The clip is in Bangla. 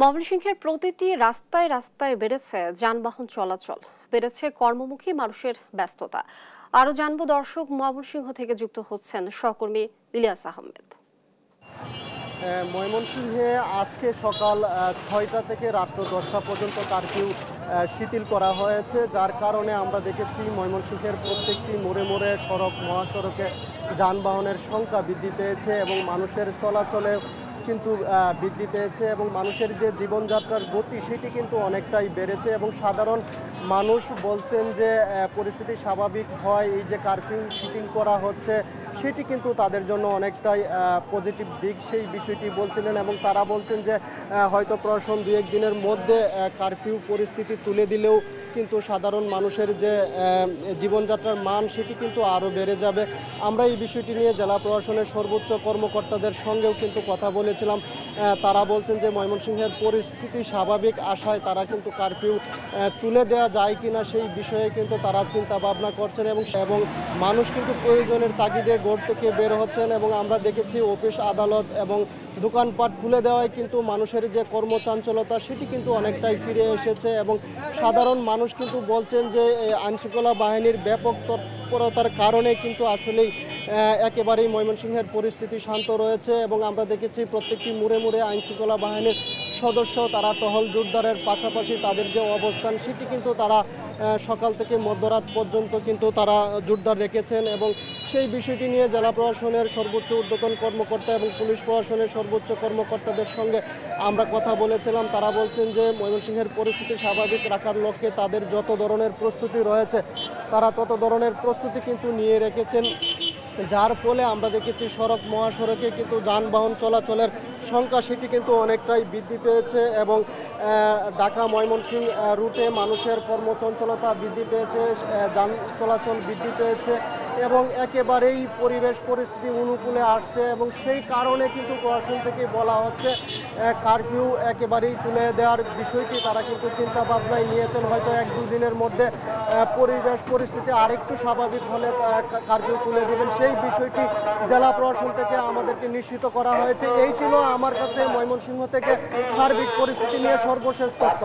ময়মনসিংহের প্রতিটি রাস্তায় রাস্তায় বেড়েছে যানবাহন চলাচল, বেড়েছে কর্মমুখী মানুষের ব্যস্ততা। আরো জানবো দর্শক, ময়মনসিংহ থেকে যুক্ত হচ্ছেন সহকর্মী ইলিয়াস আহমেদ। ময়মনসিংহে আজকে সকাল ৬টা থেকে রাত্র 10টা পর্যন্ত কারফিউ শিথিল করা হয়েছে, যার কারণে আমরা দেখেছি ময়মনসিংহের প্রত্যেকটি মোড়ে মোড়ে সড়ক মহাসড়কে যানবাহনের সংখ্যা বৃদ্ধি পেয়েছে এবং মানুষের চলাচলে কিন্তু বৃদ্ধি পেয়েছে এবং মানুষের যে জীবনযাত্রার গতি সেটি কিন্তু অনেকটাই বেড়েছে এবং সাধারণ মানুষ বলছেন যে পরিস্থিতি স্বাভাবিক হয়, এই যে কারফিউ শিথিল করা হচ্ছে সেটি কিন্তু তাদের জন্য অনেকটাই পজিটিভ দিক, সেই বিষয়টি বলছিলেন এবং তারা বলছেন যে হয়তো প্রশাসন 2-1 দিনের মধ্যে কারফিউ পরিস্থিতি তুলে দিলেও কিন্তু সাধারণ মানুষের যে জীবনযাত্রার মান সেটি কিন্তু আরও বেড়ে যাবে। আমরা এই বিষয়টি নিয়ে জেলা প্রশাসনের সর্বোচ্চ কর্মকর্তাদের সঙ্গেও কিন্তু কথা বলেছিলাম। তারা বলছেন যে ময়মনসিংহের পরিস্থিতি স্বাভাবিক আশায় তারা কিন্তু কারফিউ তুলে দেওয়া যায় কিনা সেই বিষয়ে কিন্তু তারা চিন্তা ভাবনা করছেন এবং মানুষ কিন্তু প্রয়োজনের তাগিদে ঘর থেকে বের হচ্ছেন এবং আমরা দেখেছি অফিস আদালত এবং দোকানপাট খুলে দেওয়ায় কিন্তু মানুষের যে কর্মচাঞ্চলতা সেটি কিন্তু অনেকটাই ফিরে এসেছে এবং সাধারণ মানুষ কিন্তু বলছেন যে আইনশৃঙ্খলা বাহিনীর ব্যাপক তৎপরতার কারণে কিন্তু আসলেই একেবারেই ময়মনসিংহের পরিস্থিতি শান্ত রয়েছে এবং আমরা দেখেছি প্রত্যেকটি মোড়ে মোড়ে আইনশৃঙ্খলা বাহিনীর সদস্য তারা টহল জোরদারের পাশাপাশি তাদের যে অবস্থান সেটি কিন্তু তারা সকাল থেকে মধ্যরাত পর্যন্ত কিন্তু তারা জোরদার রেখেছেন এবং সেই বিষয়টি নিয়ে জেলা প্রশাসনের সর্বোচ্চ ঊর্ধ্বতন কর্মকর্তা এবং পুলিশ প্রশাসনের সর্বোচ্চ কর্মকর্তাদের সঙ্গে আমরা কথা বলেছিলাম। তারা বলছেন যে ময়মনসিংহের পরিস্থিতি স্বাভাবিক রাখার লক্ষ্যে তাদের যত ধরনের প্রস্তুতি রয়েছে তারা তত ধরনের প্রস্তুতি কিন্তু নিয়ে রেখেছেন, যার ফলে আমরা দেখেছি সড়ক মহাসড়কে কিন্তু যানবাহন চলাচলের সংখ্যা সেটি কিন্তু অনেকটাই বৃদ্ধি পেয়েছে এবং ঢাকা ময়মনসিংহ রুটে মানুষের কর্মচঞ্চলতা বৃদ্ধি পেয়েছে, যান চলাচল বৃদ্ধি পেয়েছে এবং একেবারেই পরিবেশ পরিস্থিতি অনুকূলে আসছে এবং সেই কারণে কিন্তু প্রশাসন থেকে বলা হচ্ছে কারফিউ একেবারেই তুলে দেওয়ার বিষয়টি তারা কিন্তু চিন্তা ভাবনায় নিয়েছেন। হয়তো 1-2 দিনের মধ্যে পরিবেশ পরিস্থিতি আরেকটু স্বাভাবিক হলে কারফিউ তুলে দেবেন, সেই বিষয়টি জেলা প্রশাসন থেকে আমাদেরকে নিশ্চিত করা হয়েছে। এই ছিল আমার কাছে ময়মনসিংহ থেকে সার্বিক পরিস্থিতি নিয়ে সর্বশেষ তথ্য।